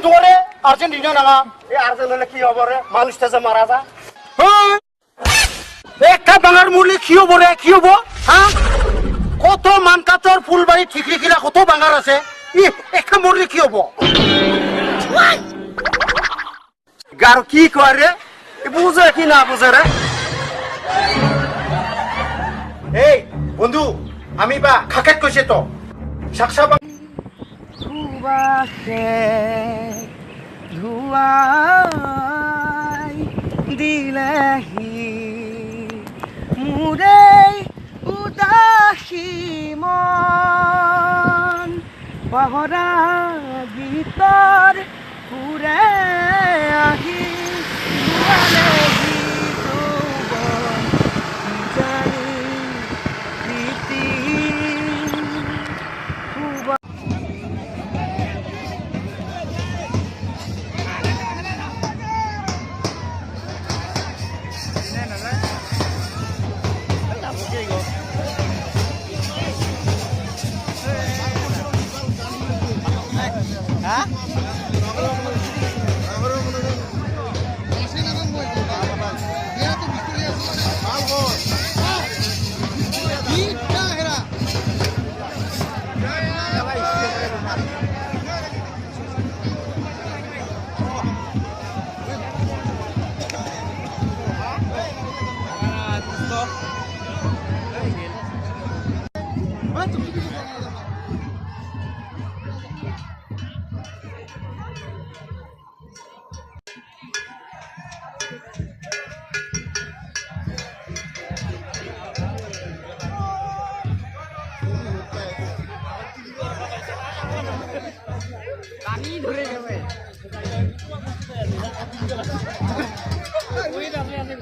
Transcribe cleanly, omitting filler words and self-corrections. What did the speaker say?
ধরে আর্জেন্টিনা নাঙা এই আর্জেন্টিনা কি হবো রে মানুষটা যে মারা যা একটা বাঙার মূল্যে কি হবো রে কি হবো হ্যাঁ কত মানকাতর ফুলবাড়ি ঠিকরি কিনা কত বাঙার আছে একটা মরলে কি হবো গার কি কয় রে বুঝে কি না বুঝে রে এই বন্ধু আমি বা খাকেট কইছে তো সাকসা ধুয়াই দিলেহি মুরে উদাসী মন পহৰা গীতৰ পুৰে আহি পানি ধৰে যাবে ওই দামে আছে